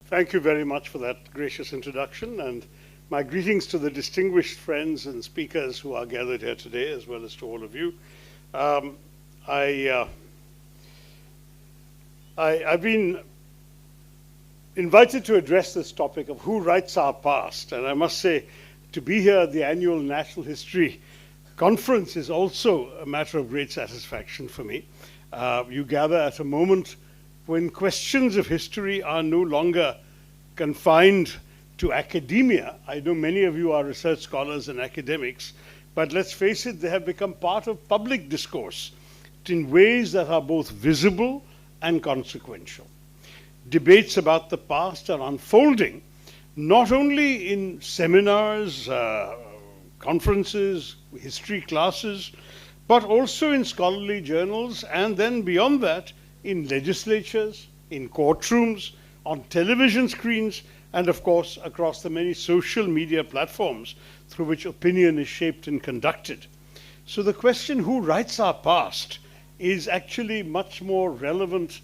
Thank you very much for that gracious introduction, and my greetings to the distinguished friends and speakers who are gathered here today, as well as to all of you. Um, I, I've been invited to address this topic of who writes our past, and I must say, to be here at the annual National History Conference is also a matter of great satisfaction for me. You gather at a moment when questions of history are no longer confined to academia. I know many of you are research scholars and academics, but let's face it, they have become part of public discourse in ways that are both visible and consequential. Debates about the past are unfolding not only in seminars, conferences, history classes, but also in scholarly journals, and then beyond that, in legislatures, in courtrooms, on television screens, and of course across the many social media platforms through which opinion is shaped and conducted. So the question, who writes our past, is actually much more relevant,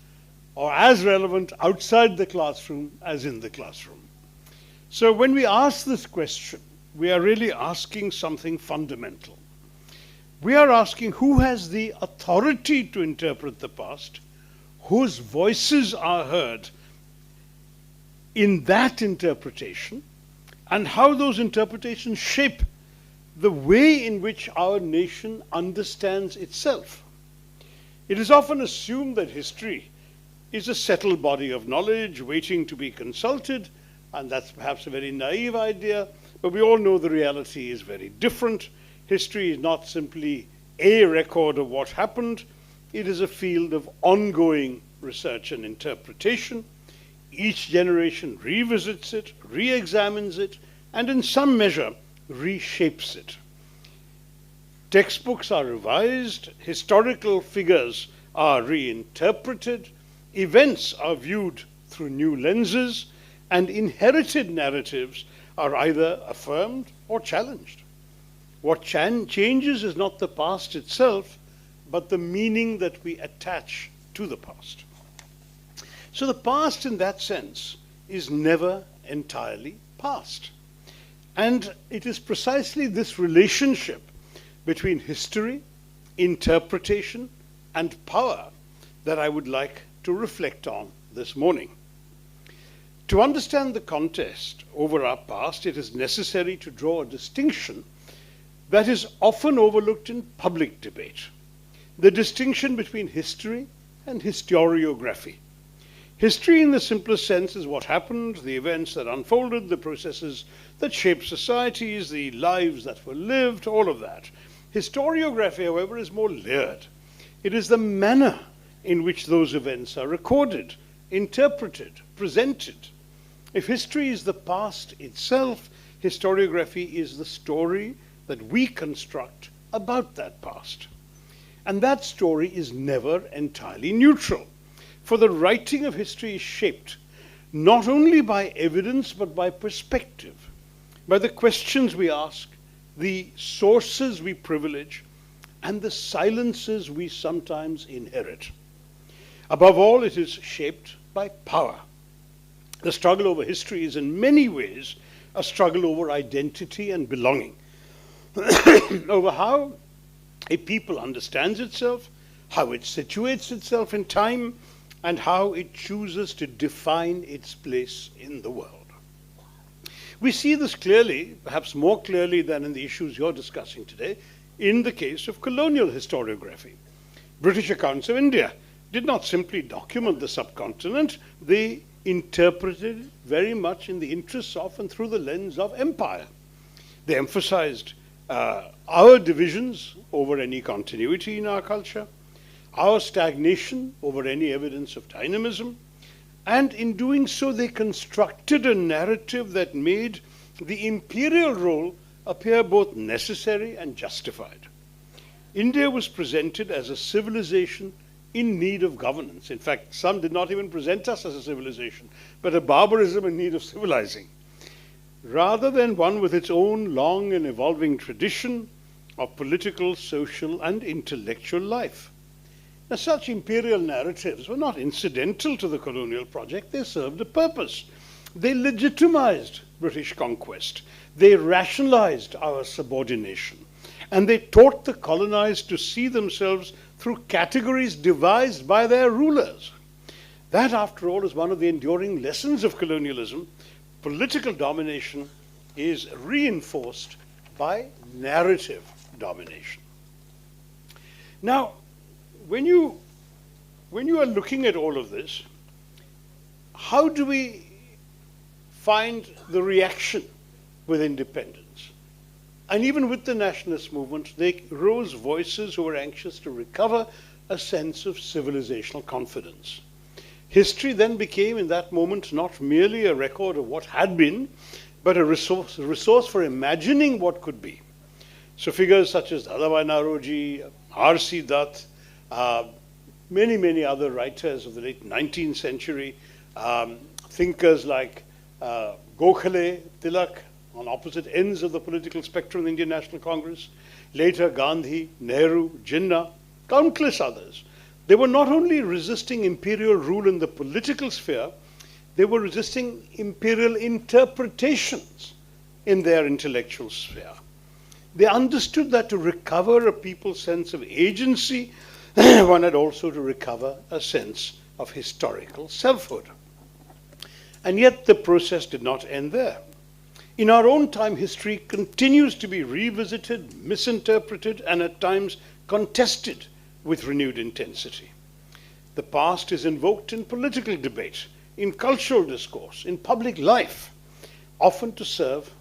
or as relevant outside the classroom as in the classroom. So when we ask this question, we are really asking something fundamental. We are asking who has the authority to interpret the past, whose voices are heard in that interpretation, and how those interpretations shape the way in which our nation understands itself. It is often assumed that history is a settled body of knowledge waiting to be consulted, and that's perhaps a very naive idea, but we all know the reality is very different. History is not simply a record of what happened. It is a field of ongoing research and interpretation. Each generation revisits it, re-examines it, and in some measure reshapes it. Textbooks are revised, historical figures are reinterpreted, events are viewed through new lenses, and inherited narratives are either affirmed or challenged. What changes is not the past itself, but the meaning that we attach to the past. So the past in that sense is never entirely past. And it is precisely this relationship between history, interpretation, and power that I would like to reflect on this morning. To understand the contest over our past, it is necessary to draw a distinction that is often overlooked in public debate: the distinction between history and historiography. History in the simplest sense is what happened, the events that unfolded, the processes that shaped societies, the lives that were lived, all of that. Historiography, however, is more layered. It is the manner in which those events are recorded, interpreted, presented. If history is the past itself, historiography is the story that we construct about that past. And that story is never entirely neutral, for the writing of history is shaped not only by evidence but by perspective, by the questions we ask, the sources we privilege, and the silences we sometimes inherit. Above all, it is shaped by power. The struggle over history is in many ways a struggle over identity and belonging, over how a people understands itself, how it situates itself in time, and how it chooses to define its place in the world. We see this clearly, perhaps more clearly than in the issues you're discussing today, in the case of colonial historiography. British accounts of India did not simply document the subcontinent, they interpreted very much in the interests of and through the lens of empire. They emphasized our divisions over any continuity in our culture, our stagnation over any evidence of dynamism, and in doing so they constructed a narrative that made the imperial role appear both necessary and justified. India was presented as a civilization in need of governance. In fact, some did not even present us as a civilization, but a barbarism in need of civilizing, rather than one with its own long and evolving tradition of political, social, and intellectual life. Now, such imperial narratives were not incidental to the colonial project, they served a purpose. They legitimized British conquest. They rationalized our subordination. And they taught the colonized to see themselves through categories devised by their rulers. That, after all, is one of the enduring lessons of colonialism. Political domination is reinforced by narrative domination. Now, when you are looking at all of this, how do we find the reaction with independence? And even with the nationalist movement, there rose voices who were anxious to recover a sense of civilizational confidence. History then became, in that moment, not merely a record of what had been, but a resource for imagining what could be. So figures such as Dadabhai Naoroji, R.C. Dutt, many, many other writers of the late 19th century, thinkers like Gokhale, Tilak, on opposite ends of the political spectrum of the Indian National Congress, later Gandhi, Nehru, Jinnah, countless others. They were not only resisting imperial rule in the political sphere, they were resisting imperial interpretations in their intellectual sphere. They understood that to recover a people's sense of agency, one had also to recover a sense of historical selfhood. And yet the process did not end there. In our own time, history continues to be revisited, misinterpreted, and at times contested with renewed intensity. The past is invoked in political debate, in cultural discourse, in public life, often to serve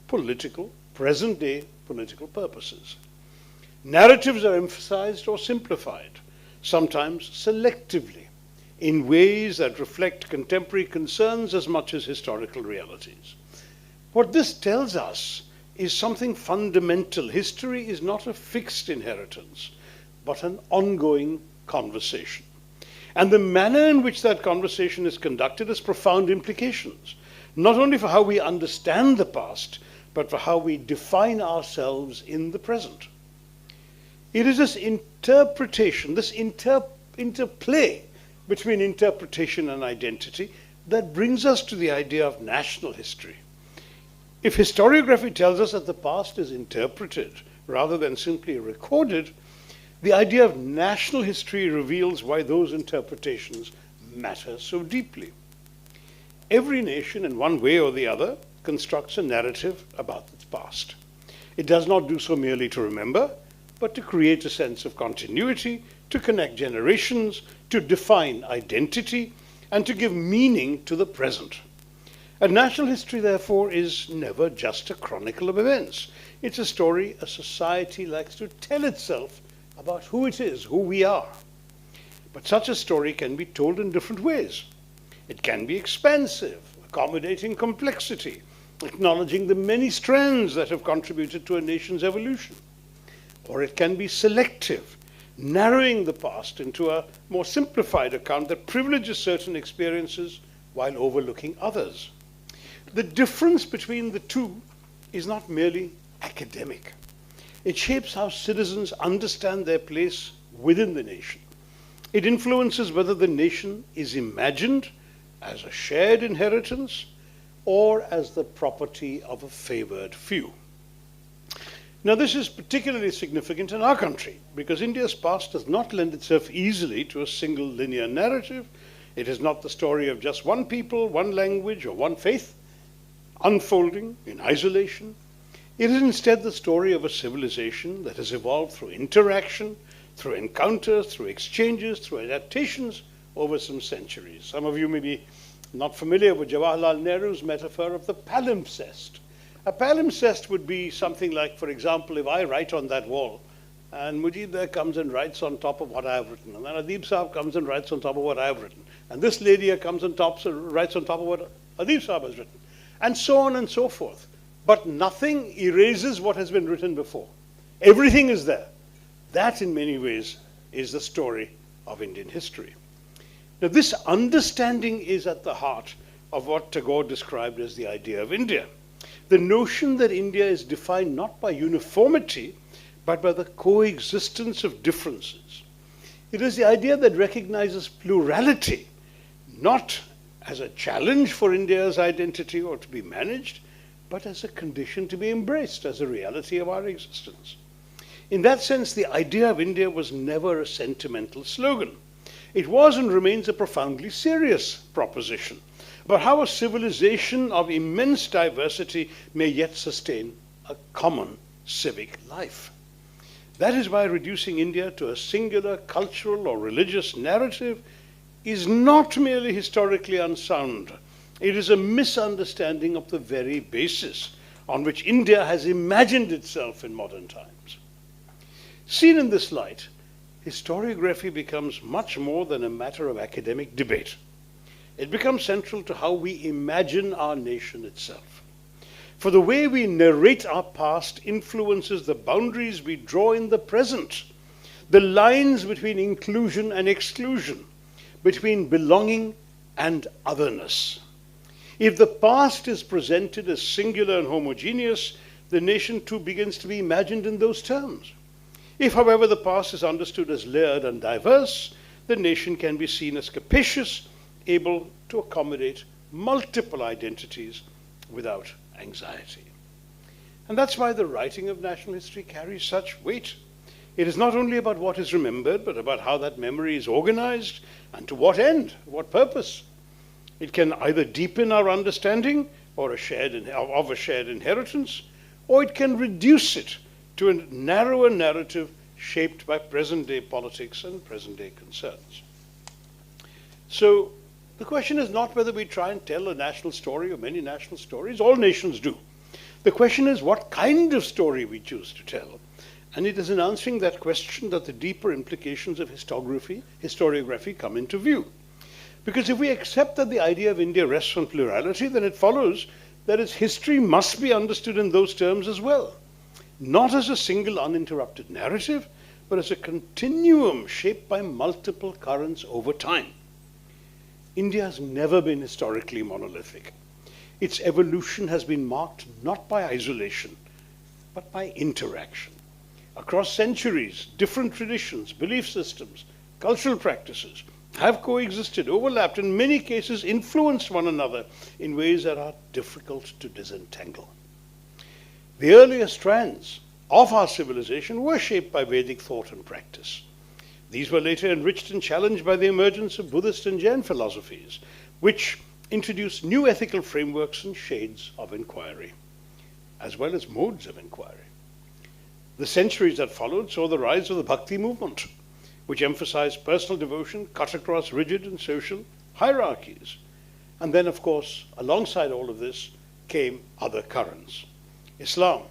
political, present-day political purposes. Narratives are emphasized or simplified, sometimes selectively, in ways that reflect contemporary concerns as much as historical realities. What this tells us is something fundamental. History is not a fixed inheritance, but an ongoing conversation. And the manner in which that conversation is conducted has profound implications, not only for how we understand the past, but for how we define ourselves in the present. It is this interpretation, this interplay between interpretation and identity that brings us to the idea of national history. If historiography tells us that the past is interpreted rather than simply recorded, the idea of national history reveals why those interpretations matter so deeply. Every nation, in one way or the other, constructs a narrative about its past. It does not do so merely to remember, but to create a sense of continuity, to connect generations, to define identity, and to give meaning to the present. A national history, therefore, is never just a chronicle of events. It's a story a society likes to tell itself about who it is, who we are. But such a story can be told in different ways. It can be expansive, accommodating complexity, acknowledging the many strands that have contributed to a nation's evolution. Or it can be selective, narrowing the past into a more simplified account that privileges certain experiences while overlooking others. The difference between the two is not merely academic. It shapes how citizens understand their place within the nation. It influences whether the nation is imagined as a shared inheritance or as the property of a favored few. Now, this is particularly significant in our country because India's past does not lend itself easily to a single linear narrative. It is not the story of just one people, one language, or one faith unfolding in isolation. It is instead the story of a civilization that has evolved through interaction, through encounters, through exchanges, through adaptations over some centuries. Some of you may be not familiar with Jawaharlal Nehru's metaphor of the palimpsest. A palimpsest would be something like, for example, if I write on that wall, and Mujib there comes and writes on top of what I have written, and then Adib Saab comes and writes on top of what I have written, and this lady here comes and writes on top of what Adib Saab has written, and so on and so forth. But nothing erases what has been written before. Everything is there. That, in many ways, is the story of Indian history. Now, this understanding is at the heart of what Tagore described as the idea of India. The notion that India is defined not by uniformity, but by the coexistence of differences. It is the idea that recognizes plurality, not as a challenge for India's identity or to be managed, but as a condition to be embraced as a reality of our existence. In that sense, the idea of India was never a sentimental slogan. It was and remains a profoundly serious proposition about how a civilization of immense diversity may yet sustain a common civic life. That is why reducing India to a singular cultural or religious narrative is not merely historically unsound. It is a misunderstanding of the very basis on which India has imagined itself in modern times. Seen in this light, historiography becomes much more than a matter of academic debate. It becomes central to how we imagine our nation itself. For the way we narrate our past influences the boundaries we draw in the present, the lines between inclusion and exclusion, between belonging and otherness. If the past is presented as singular and homogeneous, the nation too begins to be imagined in those terms. If, however, the past is understood as layered and diverse, the nation can be seen as capacious, able to accommodate multiple identities without anxiety. And that's why the writing of national history carries such weight. It is not only about what is remembered, but about how that memory is organized and to what end, what purpose. It can either deepen our understanding of a shared inheritance, or it can reduce it to a narrower narrative shaped by present-day politics and present-day concerns. So the question is not whether we try and tell a national story or many national stories. All nations do. The question is what kind of story we choose to tell. And it is in answering that question that the deeper implications of historiography come into view. Because if we accept that the idea of India rests on plurality, then it follows that its history must be understood in those terms as well. Not as a single uninterrupted narrative, but as a continuum shaped by multiple currents over time. India has never been historically monolithic. Its evolution has been marked not by isolation, but by interaction. Across centuries, different traditions, belief systems, cultural practices have coexisted, overlapped, in many cases influenced one another in ways that are difficult to disentangle. The earlier strands of our civilization were shaped by Vedic thought and practice. These were later enriched and challenged by the emergence of Buddhist and Jain philosophies, which introduced new ethical frameworks and shades of inquiry, as well as modes of inquiry. The centuries that followed saw the rise of the Bhakti movement, which emphasized personal devotion cut across rigid and social hierarchies. And then, of course, alongside all of this came other currents. Islam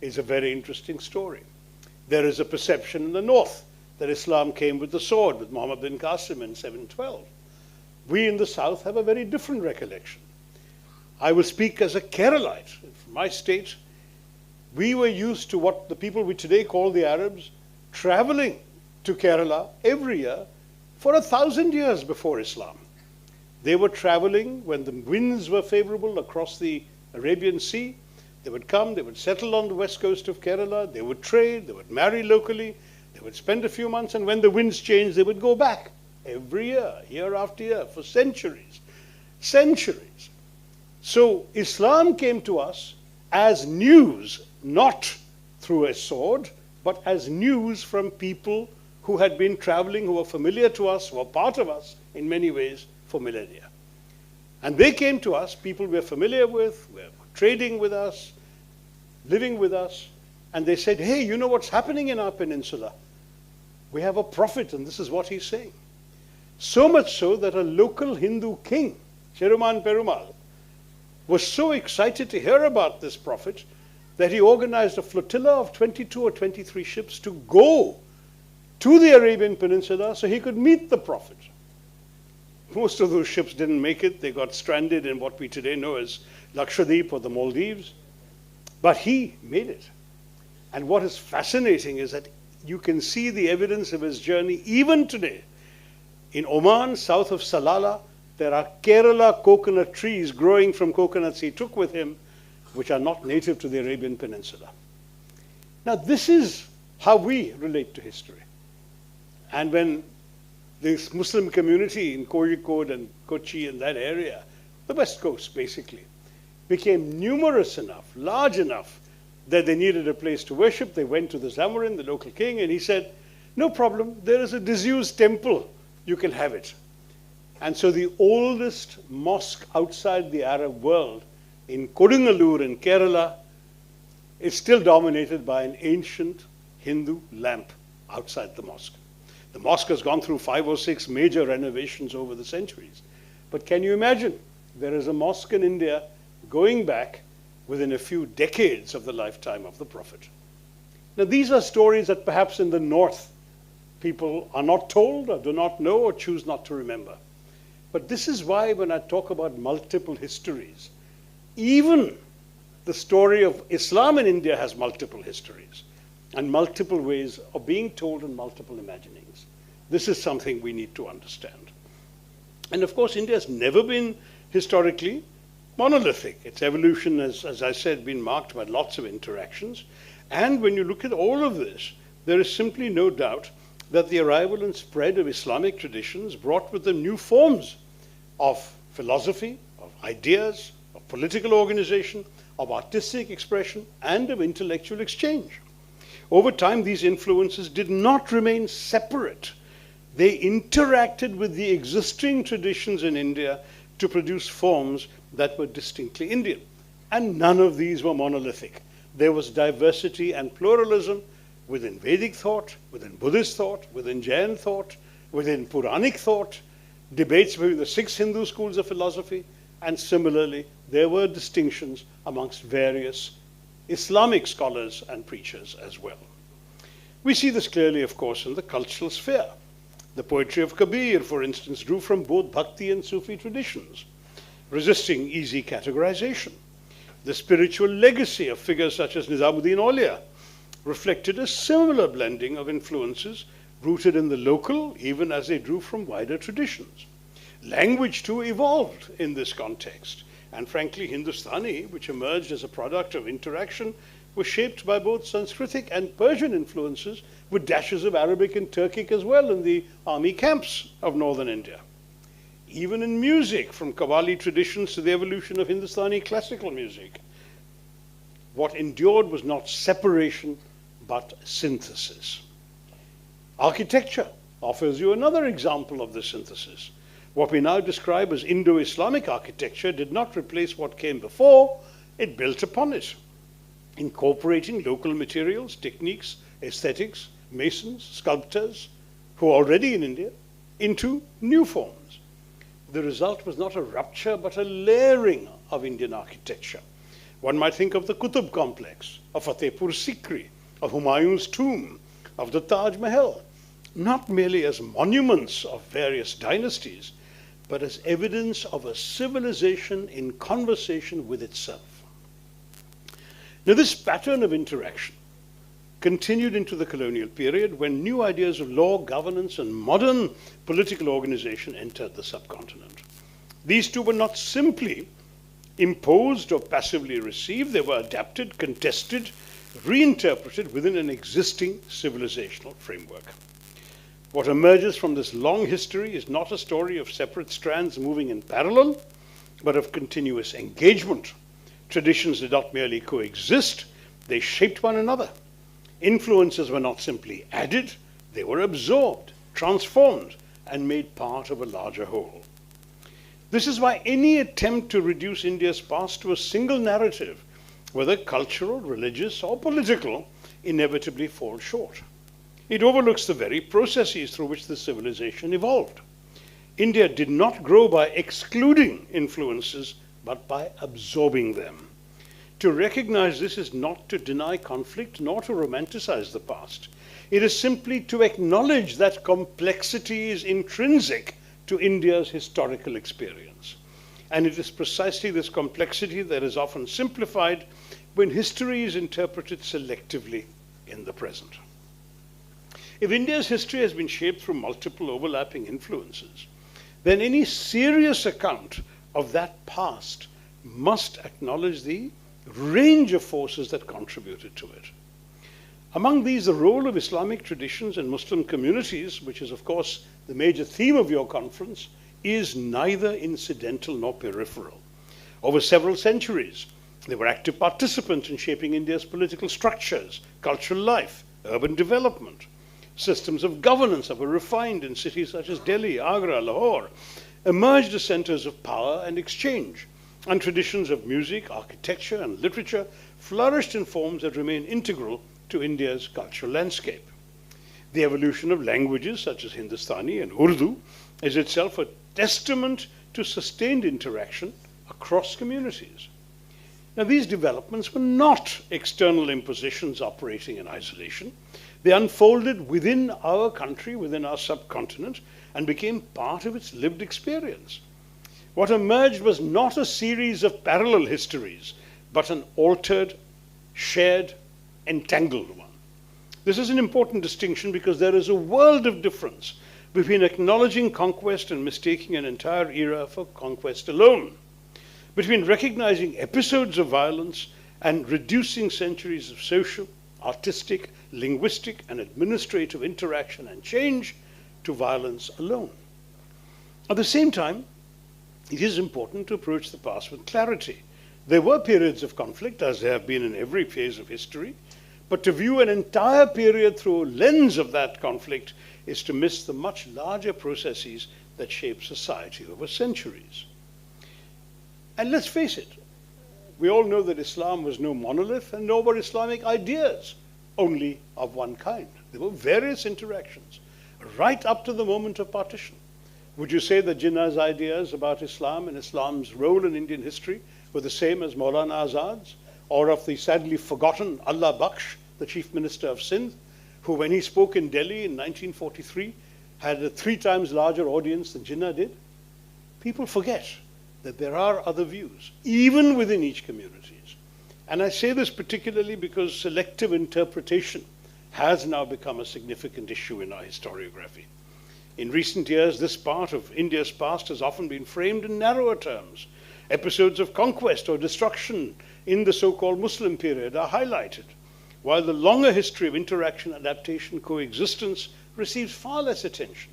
is a very interesting story. There is a perception in the north that Islam came with the sword with Muhammad bin Qasim in 712. We in the south have a very different recollection. I will speak as a Keralite. From my state, we were used to what the people we today call the Arabs traveling to Kerala every year for 1,000 years before Islam. They were traveling when the winds were favorable across the Arabian Sea. They would come, they would settle on the west coast of Kerala, they would trade, they would marry locally, they would spend a few months, and when the winds changed, they would go back every year, year after year, for centuries. Centuries. So Islam came to us as news, not through a sword, but as news from people who had been traveling, who were familiar to us, who were part of us in many ways for millennia. And they came to us, people we're familiar with, were trading with us, living with us, and they said, hey, you know what's happening in our peninsula? We have a prophet, and this is what he's saying. So much so that a local Hindu king, Cheruman Perumal, was so excited to hear about this prophet that he organized a flotilla of 22 or 23 ships to go to the Arabian Peninsula so he could meet the prophet. Most of those ships didn't make it. They got stranded in what we today know as Lakshadweep or the Maldives. But he made it. And what is fascinating is that you can see the evidence of his journey even today. In Oman, south of Salalah, there are Kerala coconut trees growing from coconuts he took with him, which are not native to the Arabian Peninsula. Now, this is how we relate to history. And when this Muslim community in Kozhikode and Kochi and that area, the west coast basically, became numerous enough, large enough, that they needed a place to worship. They went to the Zamorin, the local king, and he said, no problem, there is a disused temple, you can have it. And so the oldest mosque outside the Arab world in Kodungalur in Kerala is still dominated by an ancient Hindu lamp outside the mosque. The mosque has gone through 5 or 6 major renovations over the centuries. But can you imagine? There is a mosque in India going back within a few decades of the lifetime of the Prophet. Now, these are stories that perhaps in the north people are not told or do not know or choose not to remember. But this is why when I talk about multiple histories, even the story of Islam in India has multiple histories and multiple ways of being told and multiple imaginings. This is something we need to understand. And of course, India has never been historically monolithic. Its evolution has, as I said, been marked by lots of interactions. And when you look at all of this, there is simply no doubt that the arrival and spread of Islamic traditions brought with them new forms of philosophy, of ideas, of political organization, of artistic expression, and of intellectual exchange. Over time, these influences did not remain separate. They interacted with the existing traditions in India to produce forms that were distinctly Indian. And none of these were monolithic. There was diversity and pluralism within Vedic thought, within Buddhist thought, within Jain thought, within Puranic thought, debates between the 6 Hindu schools of philosophy, and similarly, there were distinctions amongst various Islamic scholars and preachers as well. We see this clearly, of course, in the cultural sphere. The poetry of Kabir, for instance, drew from both Bhakti and Sufi traditions, resisting easy categorization. The spiritual legacy of figures such as Nizamuddin Aulia reflected a similar blending of influences rooted in the local, even as they drew from wider traditions. Language, too, evolved in this context. And frankly, Hindustani, which emerged as a product of interaction, was shaped by both Sanskritic and Persian influences, with dashes of Arabic and Turkic as well in the army camps of northern India. Even in music, from Qawwali traditions to the evolution of Hindustani classical music, what endured was not separation, but synthesis. Architecture offers you another example of this synthesis. What we now describe as Indo-Islamic architecture did not replace what came before, it built upon it, incorporating local materials, techniques, aesthetics, masons, sculptors, who are already in India, into new forms. The result was not a rupture, but a layering of Indian architecture. One might think of the Qutub complex, of Fatehpur Sikri, of Humayun's tomb, of the Taj Mahal, not merely as monuments of various dynasties, but as evidence of a civilization in conversation with itself. Now, this pattern of interaction continued into the colonial period when new ideas of law, governance, and modern political organization entered the subcontinent. These too were not simply imposed or passively received, they were adapted, contested, reinterpreted within an existing civilizational framework. What emerges from this long history is not a story of separate strands moving in parallel, but of continuous engagement. Traditions did not merely coexist, they shaped one another. Influences were not simply added, they were absorbed, transformed, and made part of a larger whole. This is why any attempt to reduce India's past to a single narrative, whether cultural, religious, or political, inevitably falls short. It overlooks the very processes through which the civilization evolved. India did not grow by excluding influences, but by absorbing them. To recognize this is not to deny conflict nor to romanticize the past. It is simply to acknowledge that complexity is intrinsic to India's historical experience. And it is precisely this complexity that is often simplified when history is interpreted selectively in the present. If India's history has been shaped through multiple overlapping influences, then any serious account of that past must acknowledge the range of forces that contributed to it. Among these, the role of Islamic traditions and Muslim communities, which is, of course, the major theme of your conference, is neither incidental nor peripheral. Over several centuries, they were active participants in shaping India's political structures, cultural life, urban development. Systems of governance that were refined in cities such as Delhi, Agra, Lahore, emerged as centers of power and exchange, and traditions of music, architecture, and literature flourished in forms that remain integral to India's cultural landscape. The evolution of languages such as Hindustani and Urdu is itself a testament to sustained interaction across communities. Now, these developments were not external impositions operating in isolation. They unfolded within our country, within our subcontinent, and became part of its lived experience. What emerged was not a series of parallel histories, but an altered, shared, entangled one. This is an important distinction because there is a world of difference between acknowledging conquest and mistaking an entire era for conquest alone, between recognizing episodes of violence and reducing centuries of social, artistic, linguistic, and administrative interaction and change to violence alone. At the same time, it is important to approach the past with clarity. There were periods of conflict, as there have been in every phase of history, but to view an entire period through a lens of that conflict is to miss the much larger processes that shape society over centuries. And let's face it, we all know that Islam was no monolith, and nor were Islamic ideas only of one kind. There were various interactions, right up to the moment of partition. Would you say that Jinnah's ideas about Islam and Islam's role in Indian history were the same as Maulana Azad's, or of the sadly forgotten Allah Bakhsh, the Chief Minister of Sindh, who, when he spoke in Delhi in 1943, had a 3 times larger audience than Jinnah did? People forget that there are other views, even within each community. And I say this particularly because selective interpretation has now become a significant issue in our historiography. In recent years, this part of India's past has often been framed in narrower terms. Episodes of conquest or destruction in the so-called Muslim period are highlighted, while the longer history of interaction, adaptation, coexistence receives far less attention.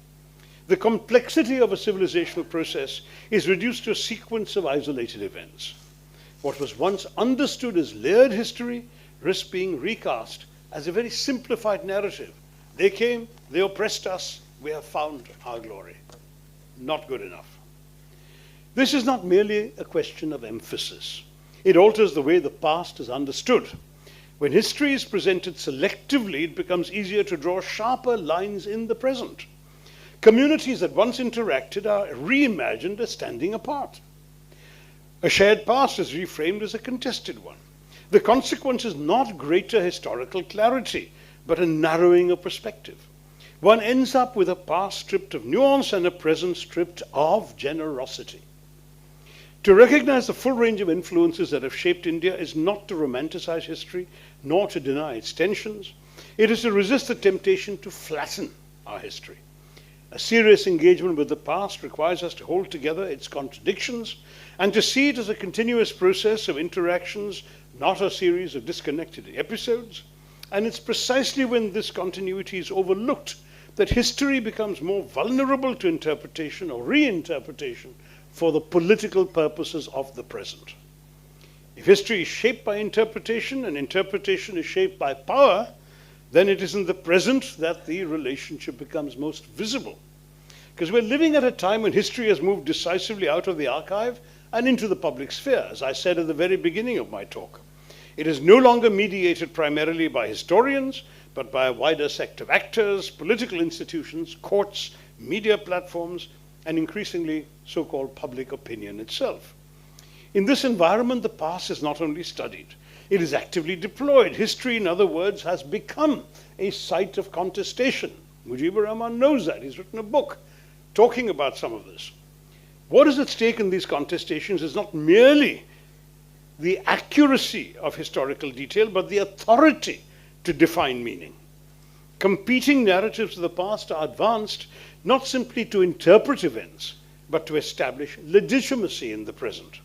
The complexity of a civilizational process is reduced to a sequence of isolated events. What was once understood as layered history risks being recast as a very simplified narrative. They came, they oppressed us, we have found our glory. Not good enough. This is not merely a question of emphasis. It alters the way the past is understood. When history is presented selectively, it becomes easier to draw sharper lines in the present. Communities that once interacted are reimagined as standing apart. A shared past is reframed as a contested one. The consequence is not greater historical clarity, but a narrowing of perspective. One ends up with a past stripped of nuance and a present stripped of generosity. To recognize the full range of influences that have shaped India is not to romanticize history, nor to deny its tensions. It is to resist the temptation to flatten our history. A serious engagement with the past requires us to hold together its contradictions and to see it as a continuous process of interactions, not a series of disconnected episodes. And it's precisely when this continuity is overlooked that history becomes more vulnerable to interpretation or reinterpretation for the political purposes of the present. If history is shaped by interpretation and interpretation is shaped by power, then it is in the present that the relationship becomes most visible. Because we're living at a time when history has moved decisively out of the archive and into the public sphere, as I said at the very beginning of my talk. It is no longer mediated primarily by historians, but by a wider set of actors, political institutions, courts, media platforms, and increasingly so-called public opinion itself. In this environment, the past is not only studied, it is actively deployed. History, in other words, has become a site of contestation. Mujibur Rahman knows that. He's written a book talking about some of this. What is at stake in these contestations is not merely the accuracy of historical detail, but the authority to define meaning. Competing narratives of the past are advanced not simply to interpret events, but to establish legitimacy in the present.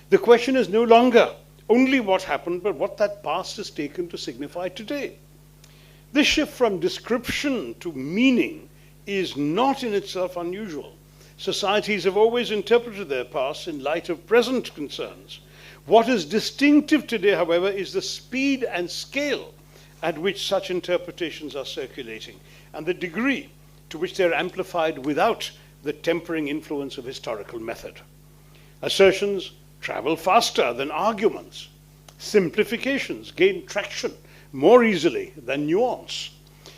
The question is no longer only what happened, but what that past is taken to signify today. This shift from description to meaning is not in itself unusual. Societies have always interpreted their past in light of present concerns. What is distinctive today, however, is the speed and scale at which such interpretations are circulating, and the degree to which they are amplified without the tempering influence of historical method. Assertions travel faster than arguments. Simplifications gain traction more easily than nuance.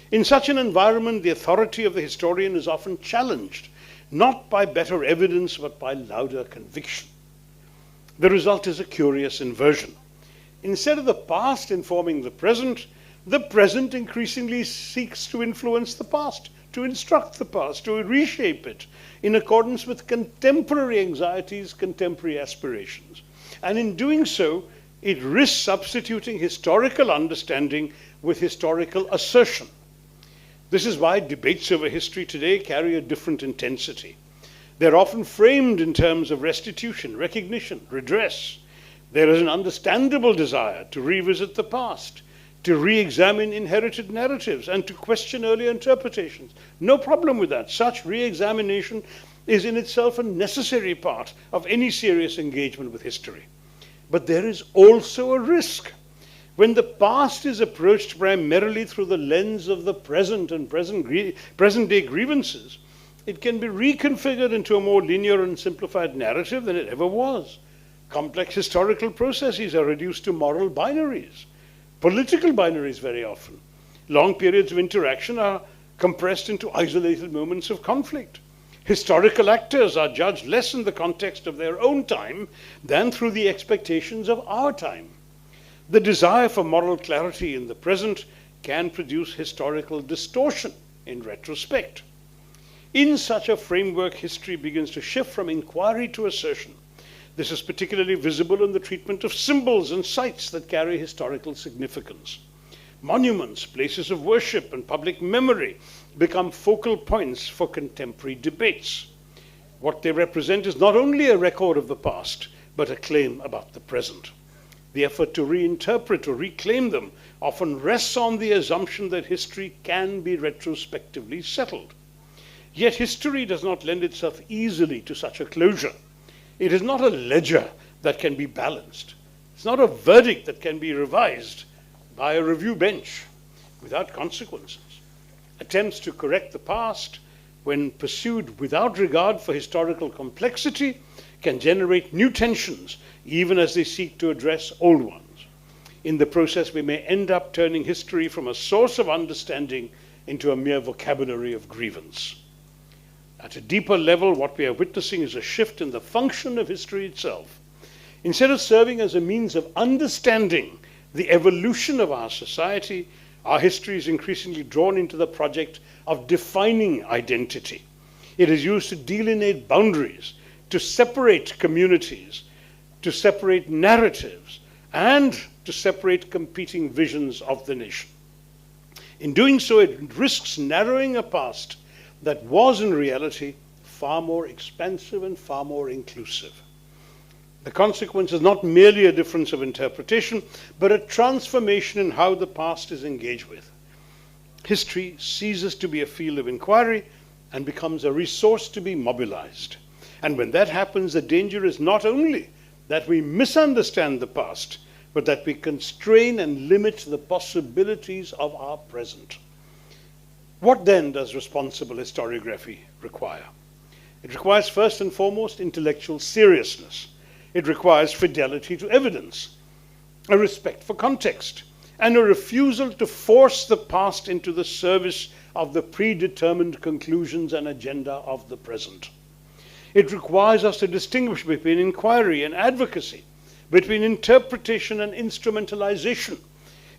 In such an environment, the authority of the historian is often challenged, not by better evidence, but by louder conviction. The result is a curious inversion. Instead of the past informing the present increasingly seeks to influence the past, to instruct the past, to reshape it in accordance with contemporary anxieties, contemporary aspirations. And in doing so, it risks substituting historical understanding with historical assertion. This is why debates over history today carry a different intensity. They're often framed in terms of restitution, recognition, redress. There is an understandable desire to revisit the past, to re-examine inherited narratives, and to question earlier interpretations. No problem with that. Such re-examination is in itself a necessary part of any serious engagement with history. But there is also a risk. When the past is approached primarily through the lens of the present and present-day grievances, it can be reconfigured into a more linear and simplified narrative than it ever was. Complex historical processes are reduced to moral binaries, political binaries very often. Long periods of interaction are compressed into isolated moments of conflict. Historical actors are judged less in the context of their own time than through the expectations of our time. The desire for moral clarity in the present can produce historical distortion in retrospect. In such a framework, history begins to shift from inquiry to assertion. This is particularly visible in the treatment of symbols and sites that carry historical significance. Monuments, places of worship, and public memory become focal points for contemporary debates. What they represent is not only a record of the past, but a claim about the present. The effort to reinterpret or reclaim them often rests on the assumption that history can be retrospectively settled. Yet history does not lend itself easily to such a closure. It is not a ledger that can be balanced. It's not a verdict that can be revised by a review bench without consequences. Attempts to correct the past, when pursued without regard for historical complexity, can generate new tensions, even as they seek to address old ones. In the process, we may end up turning history from a source of understanding into a mere vocabulary of grievance. At a deeper level, what we are witnessing is a shift in the function of history itself. Instead of serving as a means of understanding the evolution of our society, our history is increasingly drawn into the project of defining identity. It is used to delineate boundaries, to separate communities, to separate narratives, and to separate competing visions of the nation. In doing so, it risks narrowing a past that was in reality far more expansive and far more inclusive. The consequence is not merely a difference of interpretation, but a transformation in how the past is engaged with. History ceases to be a field of inquiry and becomes a resource to be mobilized. And when that happens, the danger is not only that we misunderstand the past, but that we constrain and limit the possibilities of our present. What then does responsible historiography require? It requires first and foremost intellectual seriousness. It requires fidelity to evidence, a respect for context, and a refusal to force the past into the service of the predetermined conclusions and agenda of the present. It requires us to distinguish between inquiry and advocacy, between interpretation and instrumentalization.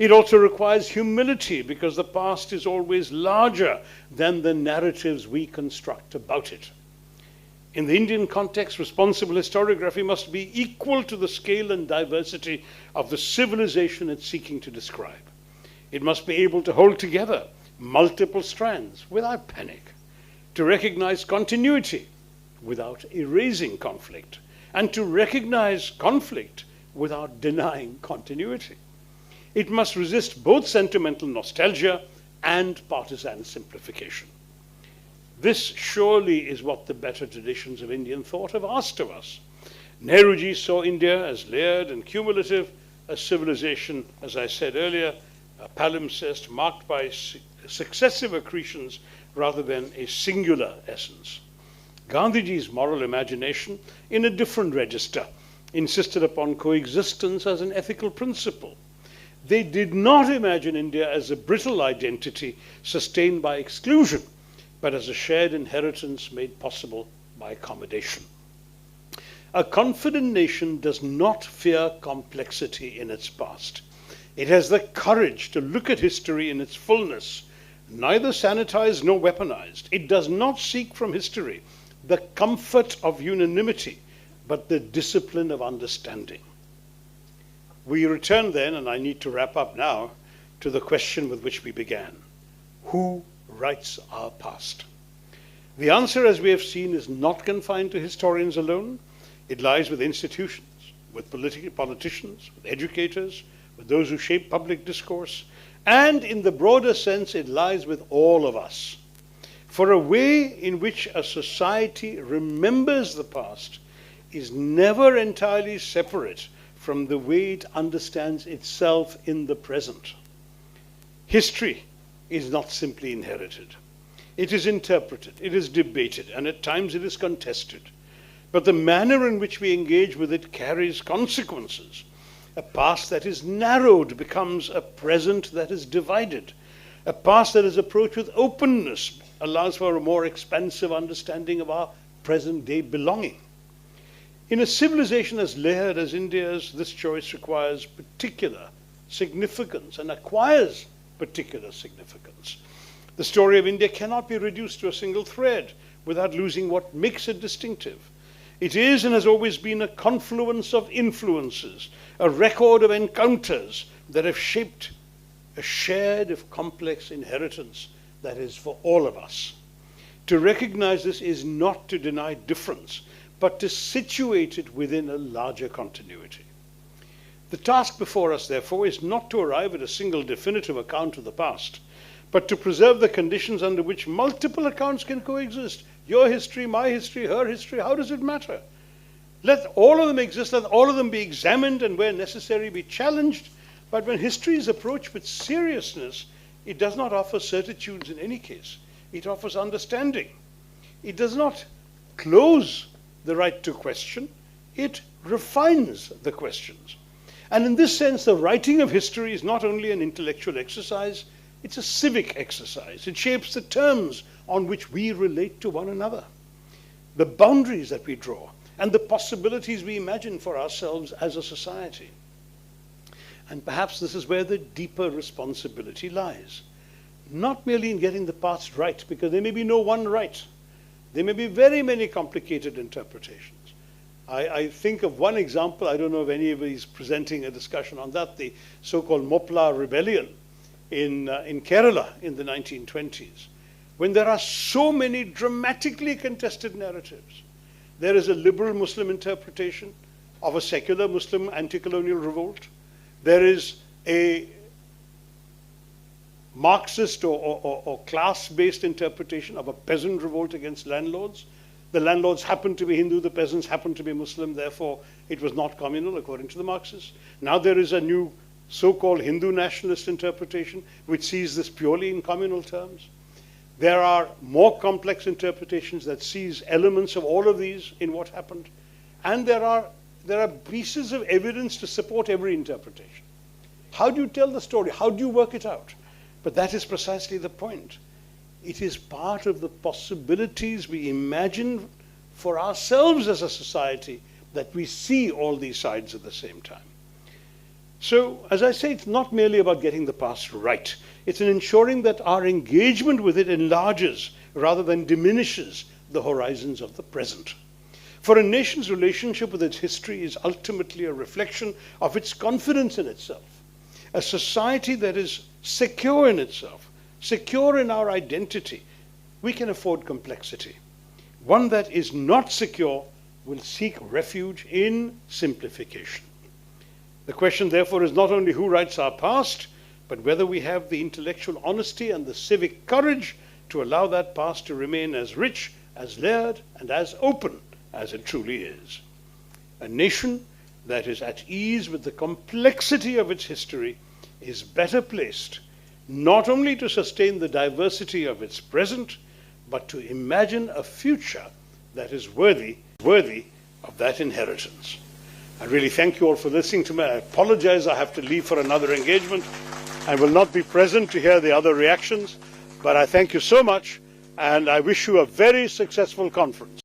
It also requires humility, because the past is always larger than the narratives we construct about it. In the Indian context, responsible historiography must be equal to the scale and diversity of the civilization it's seeking to describe. It must be able to hold together multiple strands without panic, to recognize continuity without erasing conflict, and to recognize conflict without denying continuity. It must resist both sentimental nostalgia and partisan simplification. This surely is what the better traditions of Indian thought have asked of us. Nehruji saw India as layered and cumulative, a civilization, as I said earlier, a palimpsest marked by successive accretions rather than a singular essence. Gandhiji's moral imagination, in a different register, insisted upon coexistence as an ethical principle. They did not imagine India as a brittle identity sustained by exclusion, but as a shared inheritance made possible by accommodation. A confident nation does not fear complexity in its past. It has the courage to look at history in its fullness, neither sanitized nor weaponized. It does not seek from history the comfort of unanimity, but the discipline of understanding. We return then, and I need to wrap up now, to the question with which we began. Who writes our past? The answer, as we have seen, is not confined to historians alone. It lies with institutions, with politicians, with educators, with those who shape public discourse, and in the broader sense, it lies with all of us. For a way in which a society remembers the past is never entirely separate from the way it understands itself in the present. History is not simply inherited. It is interpreted, it is debated, and at times it is contested. But the manner in which we engage with it carries consequences. A past that is narrowed becomes a present that is divided. A past that is approached with openness allows for a more expansive understanding of our present-day belonging. In a civilization as layered as India's, this choice requires particular significance and acquires particular significance. The story of India cannot be reduced to a single thread without losing what makes it distinctive. It is and has always been a confluence of influences, a record of encounters that have shaped a shared, if complex, inheritance that is for all of us. To recognize this is not to deny difference, but to situate it within a larger continuity. The task before us, therefore, is not to arrive at a single definitive account of the past, but to preserve the conditions under which multiple accounts can coexist. Your history, my history, her history, how does it matter? Let all of them exist, let all of them be examined and where necessary be challenged. But when history is approached with seriousness, it does not offer certitudes in any case. It offers understanding. It does not close the right to question. It refines the questions. And in this sense, the writing of history is not only an intellectual exercise, it's a civic exercise. It shapes the terms on which we relate to one another, the boundaries that we draw, and the possibilities we imagine for ourselves as a society. And perhaps this is where the deeper responsibility lies. Not merely in getting the past right, because there may be no one right. There may be very many complicated interpretations. I think of one example, I don't know if anybody is presenting a discussion on that, the so-called Mopla rebellion in Kerala in the 1920s, when there are so many dramatically contested narratives. There is a liberal Muslim interpretation of a secular Muslim anti-colonial revolt. There is a Marxist or class-based interpretation of a peasant revolt against landlords. The landlords happened to be Hindu, the peasants happened to be Muslim, therefore it was not communal according to the Marxists. Now there is a new so-called Hindu nationalist interpretation which sees this purely in communal terms. There are more complex interpretations that sees elements of all of these in what happened. And there are pieces of evidence to support every interpretation. How do you tell the story? How do you work it out? But that is precisely the point. It is part of the possibilities we imagine for ourselves as a society that we see all these sides at the same time. So, as I say, it's not merely about getting the past right. It's in ensuring that our engagement with it enlarges rather than diminishes the horizons of the present. For a nation's relationship with its history is ultimately a reflection of its confidence in itself. A society that is secure in itself, secure in our identity, we can afford complexity. One that is not secure will seek refuge in simplification. The question, therefore, is not only who writes our past, but whether we have the intellectual honesty and the civic courage to allow that past to remain as rich, as layered, and as open as it truly is. A nation that is at ease with the complexity of its history is better placed not only to sustain the diversity of its present, but to imagine a future that is worthy of that inheritance. I really thank you all for listening to me. I apologize, I have to leave for another engagement. I will not be present to hear the other reactions, but I thank you so much, and I wish you a very successful conference.